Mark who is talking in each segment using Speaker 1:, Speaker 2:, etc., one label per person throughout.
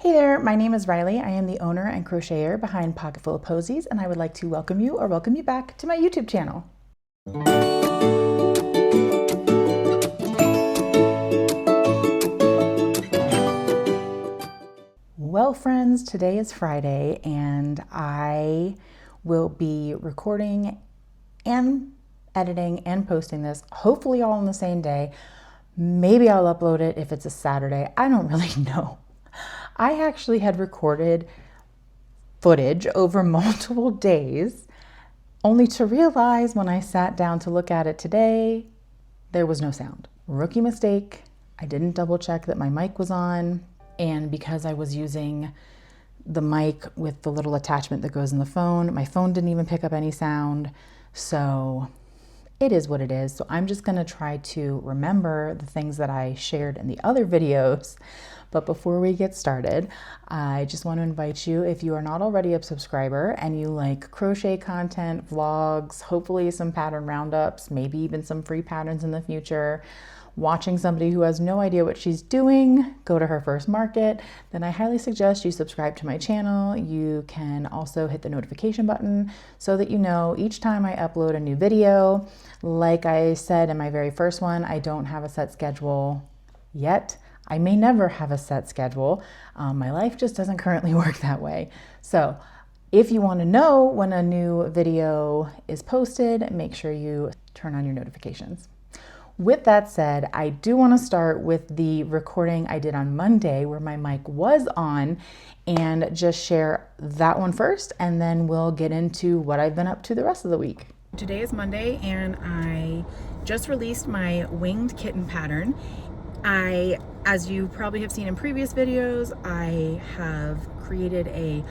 Speaker 1: Hey there, my name is Riley. I am the owner and crocheter behind Pocketful of Posies, and I would like to welcome you back to my YouTube channel. Well, friends, today is Friday, and I will be recording and editing and posting this, hopefully all on the same day. Maybe I'll upload it if it's a Saturday. I don't really know. I actually had recorded footage over multiple days, only to realize when I sat down to look at it today, there was no sound. Rookie mistake. I didn't double check that my mic was on, and because I was using the mic with the little attachment that goes in the phone, my phone didn't even pick up any sound. So it is what it is. So I'm just gonna try to remember the things that I shared in the other videos. But before we get started, I just want to invite you, if you are not already a subscriber and you like crochet content, vlogs, hopefully some pattern roundups, maybe even some free patterns in the future, watching somebody who has no idea what she's doing go to her first market, then I highly suggest you subscribe to my channel. You can also hit the notification button so that you know each time I upload a new video. Like I said in my very first one, I don't have a set schedule yet. I may never have a set schedule. My life just doesn't currently work that way. So if you want to know when a new video is posted, make sure you turn on your notifications. With that said, I do want to start with the recording I did on Monday where my mic was on, and just share that one first, and then we'll get into what I've been up to the rest of the week. Today is Monday, and I just released my winged kitten pattern. As you probably have seen in previous videos, I have created a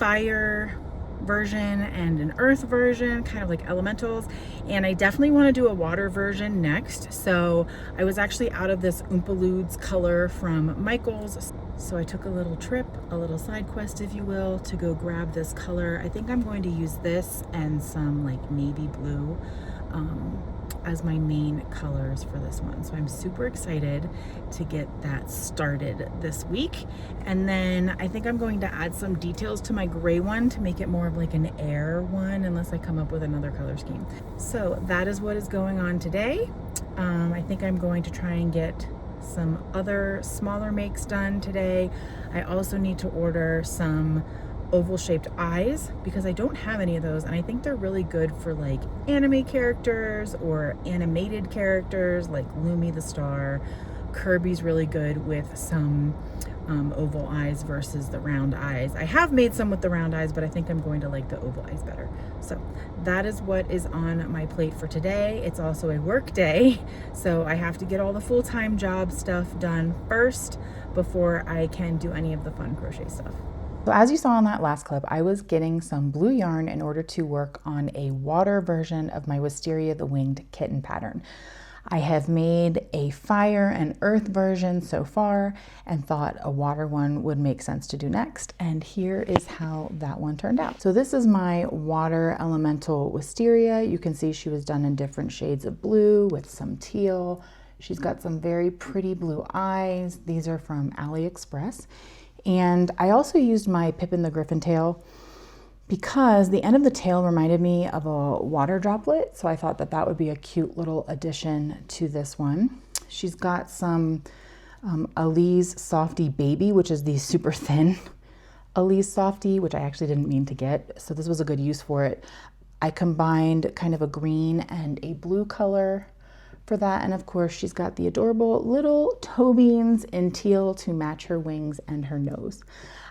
Speaker 1: fire version and an earth version, kind of like elementals, and I definitely want to do a water version next. So I was actually out of this Oompa Loods color from Michael's, so I took a little trip, a little side quest if you will, to go grab this color. I think I'm going to use this and some like navy blue as my main colors for this one. So I'm super excited to get that started this week. And then I think I'm going to add some details to my gray one to make it more of like an air one, unless I come up with another color scheme. So that is what is going on today. I think I'm going to try and get some other smaller makes done today. I also need to order some oval shaped eyes because I don't have any of those, and I think they're really good for like anime characters or animated characters like Lumi the Star. Kirby's really good with some oval eyes versus the round eyes. I have made some with the round eyes, but I think I'm going to like the oval eyes better. So that is what is on my plate for today. It's also a work day, so I have to get all the full-time job stuff done first before I can do any of the fun crochet stuff. So as you saw in that last clip, I was getting some blue yarn in order to work on a water version of my Wisteria the Winged Kitten pattern. I have made a fire and earth version so far and thought a water one would make sense to do next. And here is how that one turned out. So this is my water elemental Wisteria. You can see she was done in different shades of blue with some teal. She's got some very pretty blue eyes. These are from AliExpress. And I also used my Pippin the Griffin tail because the end of the tail reminded me of a water droplet. So I thought that that would be a cute little addition to this one. She's got some Elise Softy Baby, which is the super thin Elise Softy, which I actually didn't mean to get. So this was a good use for it. I combined kind of a green and a blue color for that, and of course she's got the adorable little toe beans in teal to match her wings and her nose.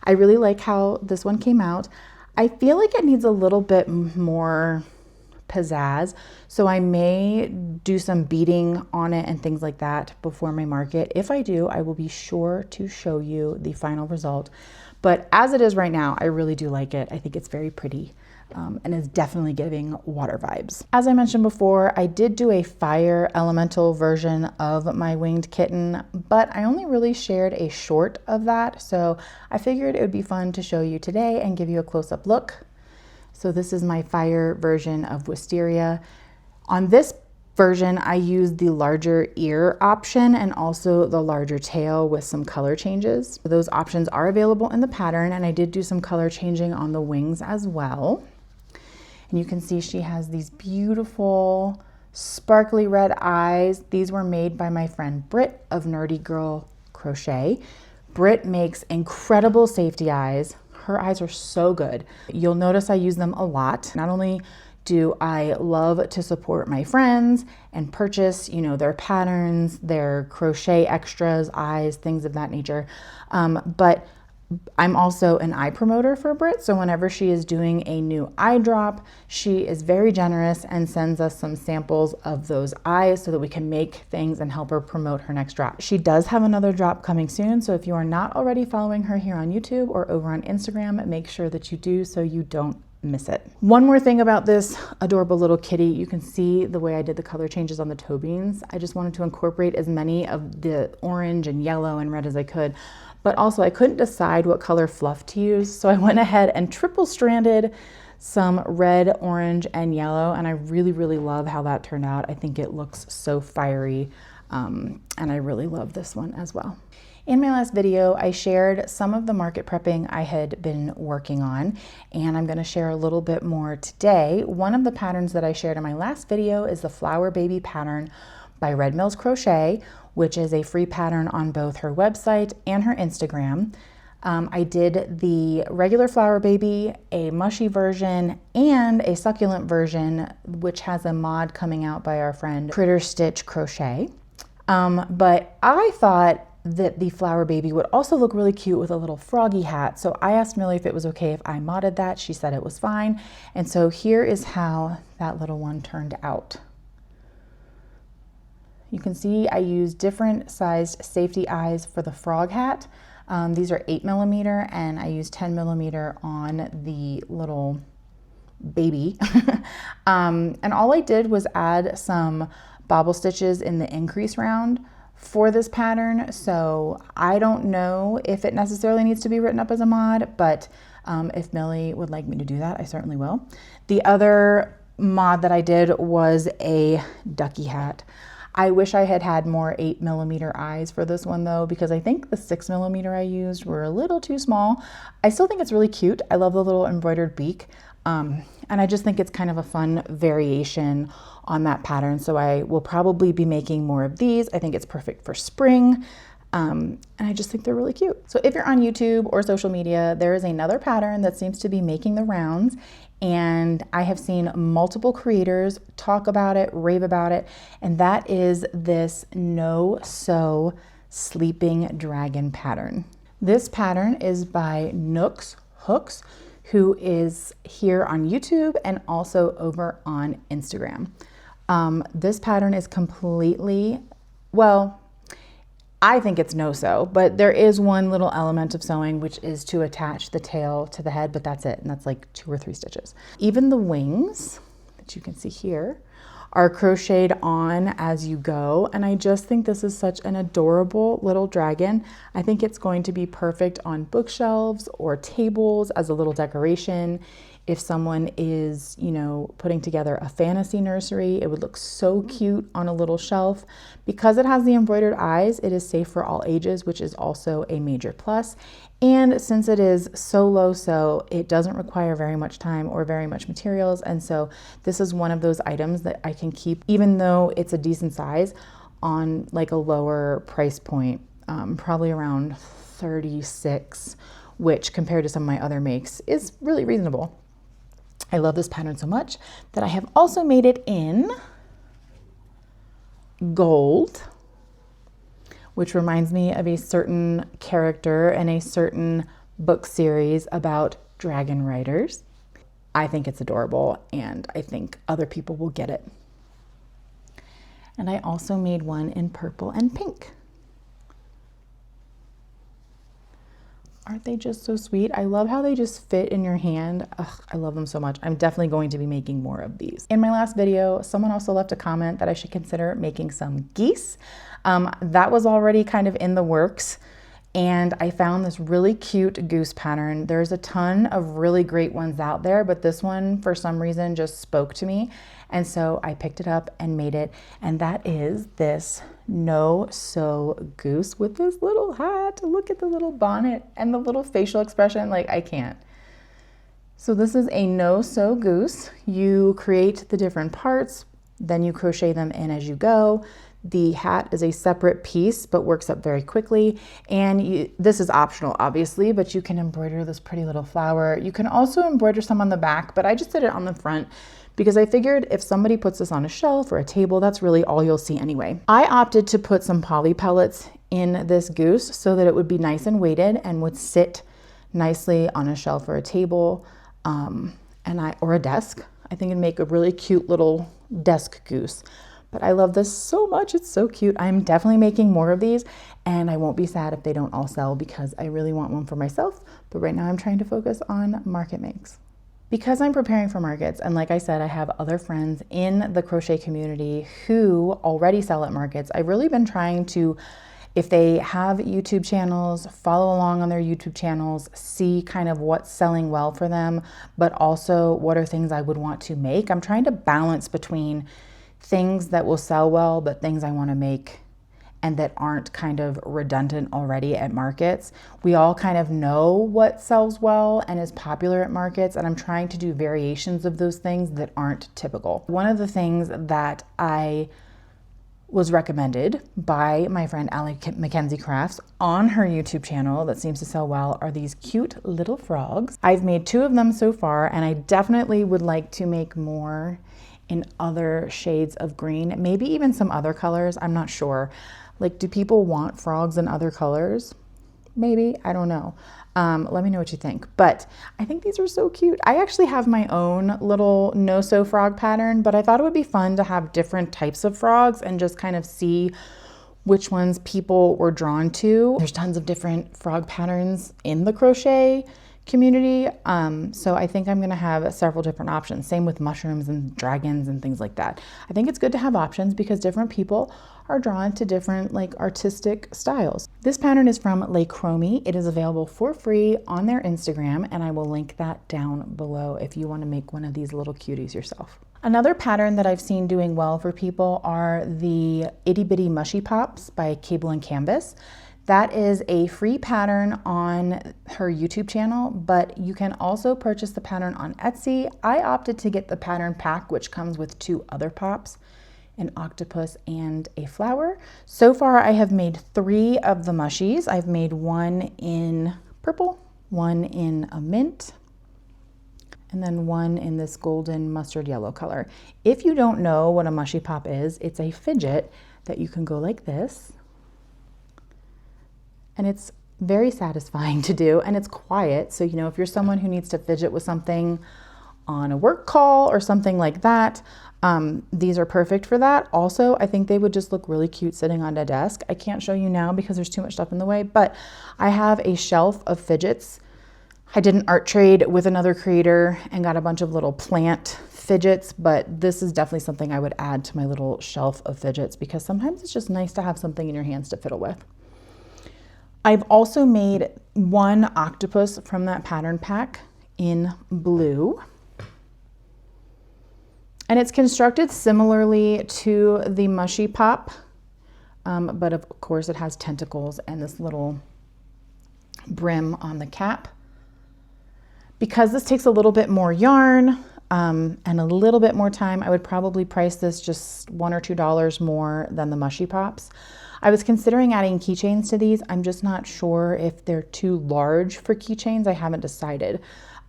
Speaker 1: I really like how this one came out. I feel like it needs a little bit more pizzazz, so I may do some beading on it and things like that before my market. If I do, I will be sure to show you the final result, but as it is right now, I really do like it. I think it's very pretty. And is definitely giving water vibes. As I mentioned before, I did do a fire elemental version of my winged kitten, but I only really shared a short of that, so I figured it would be fun to show you today and give you a close-up look. So this is my fire version of Wisteria. On this version, I used the larger ear option and also the larger tail with some color changes. Those options are available in the pattern, and I did do some color changing on the wings as well. And you can see she has these beautiful sparkly red eyes. These were made by my friend Britt of Nerdy Girl Crochet. Britt makes incredible safety eyes. Her eyes are so good. You'll notice I use them a lot. Not only do I love to support my friends and purchase, you know, their patterns, their crochet extras, eyes, things of that nature, but I'm also an eye promoter for Britt. So whenever she is doing a new eye drop, she is very generous and sends us some samples of those eyes so that we can make things and help her promote her next drop. She does have another drop coming soon. So if you are not already following her here on YouTube or over on Instagram, make sure that you do so you don't miss it. One more thing about this adorable little kitty, you can see the way I did the color changes on the toe beans. I just wanted to incorporate as many of the orange and yellow and red as I could, but also I couldn't decide what color fluff to use. So I went ahead and triple stranded some red, orange, and yellow, and I really, really love how that turned out. I think it looks so fiery, and I really love this one as well. In my last video, I shared some of the market prepping I had been working on, and I'm going to share a little bit more today. One of the patterns that I shared in my last video is the Flower Baby pattern by Red Mills Crochet, which is a free pattern on both her website and her Instagram. I did the regular Flower Baby, a mushy version, and a succulent version, which has a mod coming out by our friend Critter Stitch Crochet. But I thought that the Flower Baby would also look really cute with a little froggy hat. So I asked Millie if it was okay if I modded that. She said it was fine. And so here is how that little one turned out. You can see I used different sized safety eyes for the frog hat. These are 8mm, and I used 10mm on the little baby. And all I did was add some bobble stitches in the increase round for this pattern. So I don't know if it necessarily needs to be written up as a mod, but if Millie would like me to do that, I certainly will. The other mod that I did was a ducky hat. I wish I had had more 8mm eyes for this one though, because I think the 6mm I used were a little too small. I still think it's really cute. I love the little embroidered beak. And I just think it's kind of a fun variation on that pattern. So I will probably be making more of these. I think it's perfect for spring. And I just think they're really cute. So if you're on YouTube or social media, there is another pattern that seems to be making the rounds. And I have seen multiple creators talk about it, rave about it. And that is this no-sew sleeping dragon pattern. This pattern is by Nooks Hooks, who is here on YouTube and also over on Instagram. This pattern is completely, well, I think it's no-sew, but there is one little element of sewing, which is to attach the tail to the head, but that's it. And that's like 2 or 3 stitches. Even the wings that you can see here are crocheted on as you go. And I just think this is such an adorable little dragon. I think it's going to be perfect on bookshelves or tables as a little decoration. If someone is, you know, putting together a fantasy nursery, it would look so cute on a little shelf. Because it has the embroidered eyes, it is safe for all ages, which is also a major plus. And since it is so low sew, it doesn't require very much time or very much materials. And so this is one of those items that I can keep, even though it's a decent size, on like a lower price point, probably around $36, which compared to some of my other makes is really reasonable. I love this pattern so much that I have also made it in gold, which reminds me of a certain character in a certain book series about dragon riders. I think it's adorable, and I think other people will get it. And I also made one in purple and pink. Aren't they just so sweet? I love how they just fit in your hand. Ugh, I love them so much. I'm definitely going to be making more of these. In my last video, someone also left a comment that I should consider making some geese. That was already kind of in the works. and I found this really cute goose pattern. There's a ton of really great ones out there, but this one for some reason just spoke to me. And so I picked it up and made it. And that is this no-sew goose with this little hat. Look at the little bonnet and the little facial expression. Like, I can't. So this is a no-sew goose. You create the different parts, then you crochet them in as you go. The hat is a separate piece, but works up very quickly. And this is optional, obviously, but you can embroider this pretty little flower. You can also embroider some on the back, but I just did it on the front because I figured if somebody puts this on a shelf or a table, that's really all you'll see anyway. I opted to put some poly pellets in this goose so that it would be nice and weighted and would sit nicely on a shelf or a table, or a desk. I think it'd make a really cute little desk goose. But I love this so much. It's so cute. I'm definitely making more of these, and I won't be sad if they don't all sell because I really want one for myself. But right now I'm trying to focus on market makes. Because I'm preparing for markets, and like I said, I have other friends in the crochet community who already sell at markets. I've really been trying to, if they have YouTube channels, follow along on their YouTube channels, see kind of what's selling well for them, but also what are things I would want to make. I'm trying to balance between things that will sell well, but things I want to make and that aren't kind of redundant already at markets. We all kind of know what sells well and is popular at markets, and I'm trying to do variations of those things that aren't typical. One of the things that I was recommended by my friend Allie Mackenzie Crafts on her YouTube channel that seems to sell well are these cute little frogs. I've made 2 of them so far, and I definitely would like to make more in other shades of green, maybe even some other colors. I'm not sure. Like, do people want frogs in other colors? Maybe, I don't know. Let me know what you think. But I think these are so cute. I actually have my own little no-sew frog pattern, but I thought it would be fun to have different types of frogs and just kind of see which ones people were drawn to. There's tons of different frog patterns in the crochet community. So I think I'm gonna have several different options. Same with mushrooms and dragons and things like that. I think it's good to have options because different people are drawn to different like artistic styles. This pattern is from Le Chromie. It is available for free on their Instagram, and I will link that down below if you want to make one of these little cuties yourself. Another pattern that I've seen doing well for people are the Itty Bitty Mushy Pops by Cable and Canvas. That is a free pattern on her YouTube channel, but you can also purchase the pattern on Etsy. I opted to get the pattern pack, which comes with 2 other pops, an octopus and a flower. So far, I have made 3 of the mushies. I've made 1 in purple, 1 in a mint, and then 1 in this golden mustard yellow color. If you don't know what a mushy pop is, it's a fidget that you can go like this. And it's very satisfying to do, and it's quiet. So, you know, if you're someone who needs to fidget with something on a work call or something like that, these are perfect for that. Also, I think they would just look really cute sitting on a desk. I can't show you now because there's too much stuff in the way, but I have a shelf of fidgets. I did an art trade with another creator and got a bunch of little plant fidgets, but this is definitely something I would add to my little shelf of fidgets because sometimes it's just nice to have something in your hands to fiddle with. I've also made 1 octopus from that pattern pack in blue. And it's constructed similarly to the mushy pop, but of course it has tentacles and this little brim on the cap. Because this takes a little bit more yarn and a little bit more time, I would probably price this just $1 or $2 more than the mushy pops. I was considering adding keychains to these. I'm just not sure if they're too large for keychains. I haven't decided.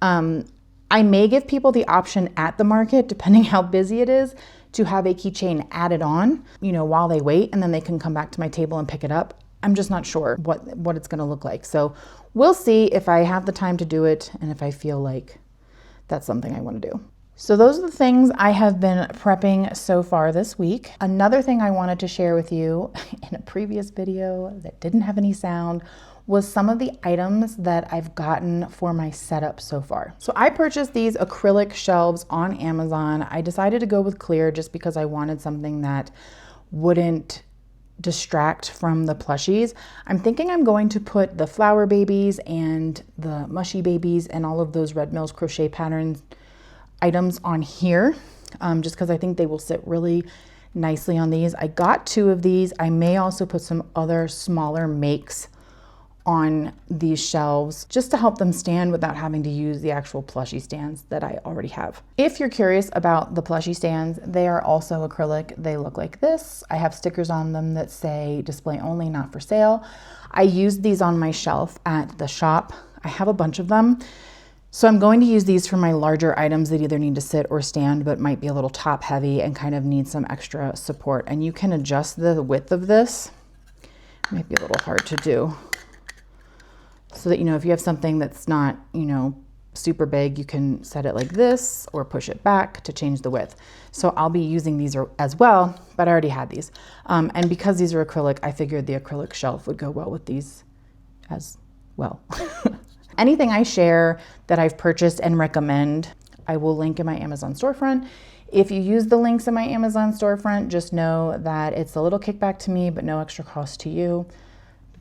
Speaker 1: I may give people the option at the market, depending how busy it is, to have a keychain added on, you know, while they wait, and then they can come back to my table and pick it up. I'm just not sure what it's gonna look like. So we'll see if I have the time to do it and if I feel like that's something I wanna do. So those are the things I have been prepping so far this week. Another thing I wanted to share with you in a previous video that didn't have any sound was some of the items that I've gotten for my setup so far. So I purchased these acrylic shelves on Amazon. I decided to go with clear just because I wanted something that wouldn't distract from the plushies, I'm thinking I'm going to put the flower babies and the mushy babies and all of those Red Mills crochet pattern items on here, just because I think they will sit really nicely on these. I got 2 of these. I may also put some other smaller makes on these shelves just to help them stand without having to use the actual plushie stands that I already have. If you're curious about the plushie stands, they are also acrylic. They look like this. I have stickers on them that say display only, not for sale. I used these on my shelf at the shop. I have a bunch of them. So I'm going to use these for my larger items that either need to sit or stand, but might be a little top heavy and kind of need some extra support. And you can adjust the width of this. It might be a little hard to do. So that, you know, if you have something that's not, you know, super big, you can set it like this or push it back to change the width. So I'll be using these as well, but I already had these. And because these are acrylic, I figured the acrylic shelf would go well with these as well. Anything I share that I've purchased and recommend, I will link in my Amazon storefront. If you use the links in my Amazon storefront, just know that it's a little kickback to me, but no extra cost to you.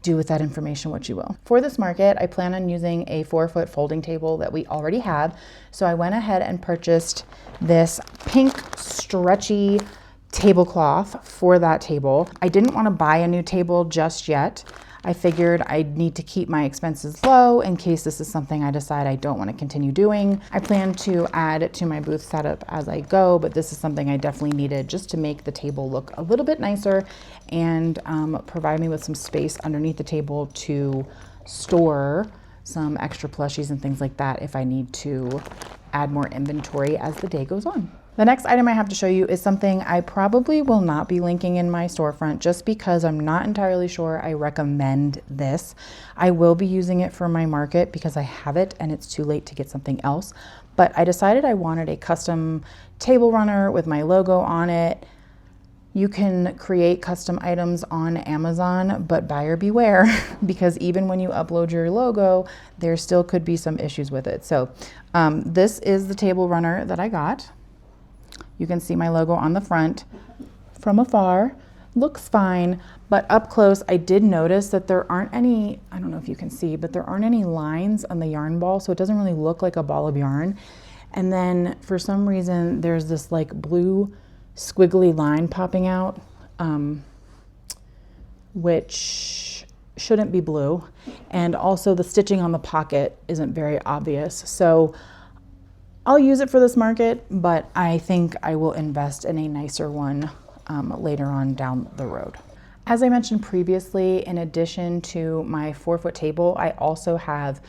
Speaker 1: Do with that information what you will. For this market, I plan on using a 4-foot folding table that we already have. So I went ahead and purchased this pink stretchy tablecloth for that table. I didn't want to buy a new table just yet. I figured I'd need to keep my expenses low in case this is something I decide I don't want to continue doing. I plan to add it to my booth setup as I go, but this is something I definitely needed just to make the table look a little bit nicer and provide me with some space underneath the table to store some extra plushies and things like that if I need to add more inventory as the day goes on. The next item I have to show you is something I probably will not be linking in my storefront just because I'm not entirely sure I recommend this. I will be using it for my market because I have it and it's too late to get something else. But I decided I wanted a custom table runner with my logo on it. You can create custom items on Amazon, but buyer beware because even when you upload your logo, there still could be some issues with it. So this is the table runner that I got. You can see my logo on the front. From afar, looks fine, but up close, I did notice that there aren't any, I don't know if you can see, but there aren't any lines on the yarn ball, so it doesn't really look like a ball of yarn. And then for some reason, there's this like blue squiggly line popping out, which shouldn't be blue. And also the stitching on the pocket isn't very obvious. So I'll use it for this market, but I think I will invest in a nicer one later on down the road. As I mentioned previously, in addition to my 4-foot table, I also have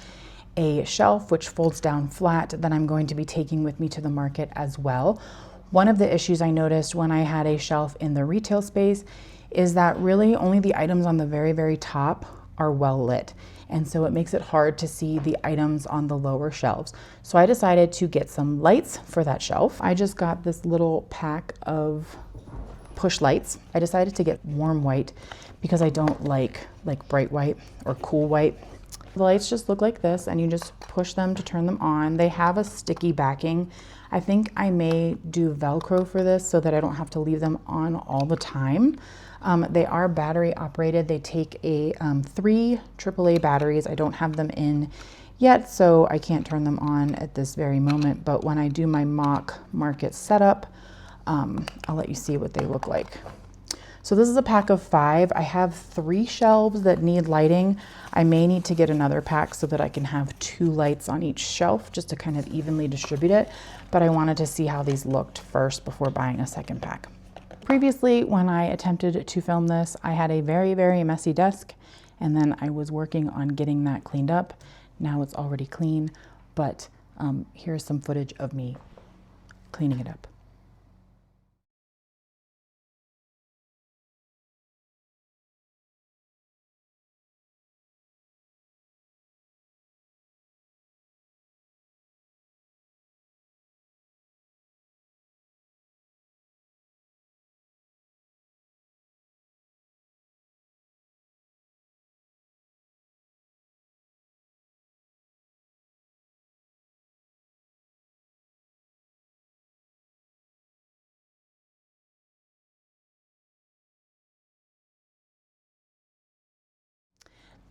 Speaker 1: a shelf which folds down flat that I'm going to be taking with me to the market as well. One of the issues I noticed when I had a shelf in the retail space is that really only the items on the very, very top are well lit. And so it makes it hard to see the items on the lower shelves. So I decided to get some lights for that shelf. I just got this little pack of push lights. I decided to get warm white because I don't like bright white or cool white. The lights just look like this and you just push them to turn them on. They have a sticky backing. I think I may do Velcro for this so that I don't have to leave them on all the time. They are battery operated. They take 3 AAA batteries. I don't have them in yet, so I can't turn them on at this very moment. But when I do my mock market setup, I'll let you see what they look like. So this is a pack of 5. I have 3 shelves that need lighting. I may need to get another pack so that I can have 2 lights on each shelf just to kind of evenly distribute it. But I wanted to see how these looked first before buying a second pack. Previously, when I attempted to film this, I had a very, very messy desk, and then I was working on getting that cleaned up. Now it's already clean, but here's some footage of me cleaning it up.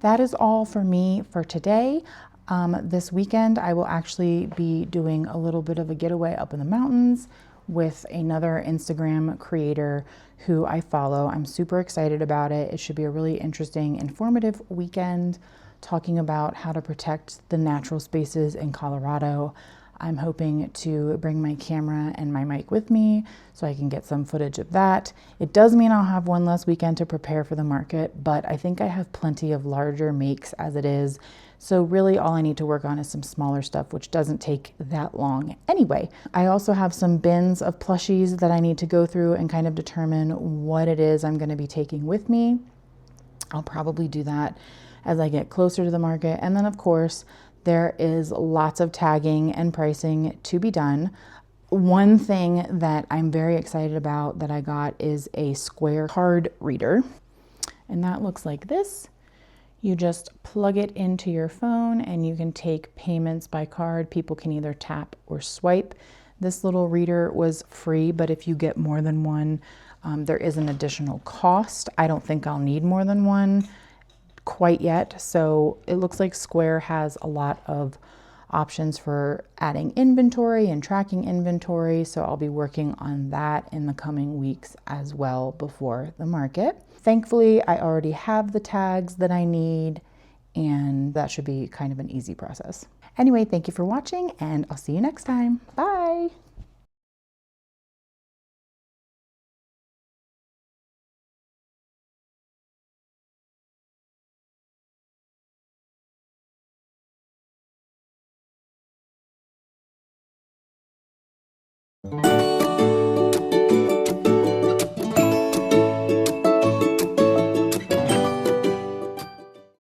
Speaker 1: that is all for me for today. This weekend, I will actually be doing a little bit of a getaway up in the mountains with another Instagram creator who I follow. I'm super excited about it. It should be a really interesting, informative weekend talking about how to protect the natural spaces in Colorado. I'm hoping to bring my camera and my mic with me so I can get some footage of that. It does mean I'll have one less weekend to prepare for the market, but I think I have plenty of larger makes as it is. So really all I need to work on is some smaller stuff, which doesn't take that long anyway. I also have some bins of plushies that I need to go through and kind of determine what it is I'm going to be taking with me. I'll probably do that as I get closer to the market. And then of course, there is lots of tagging and pricing to be done. One thing that I'm very excited about that I got is a square card reader. And that looks like this. You just plug it into your phone and you can take payments by card. People can either tap or swipe. This little reader was free, but if you get more than one, there is an additional cost. I don't think I'll need more than one quite yet. So it looks like Square has a lot of options for adding inventory and tracking inventory. So I'll be working on that in the coming weeks as well before the market. Thankfully, I already have the tags that I need, and that should be kind of an easy process. Anyway, thank you for watching, and I'll see you next time. Bye.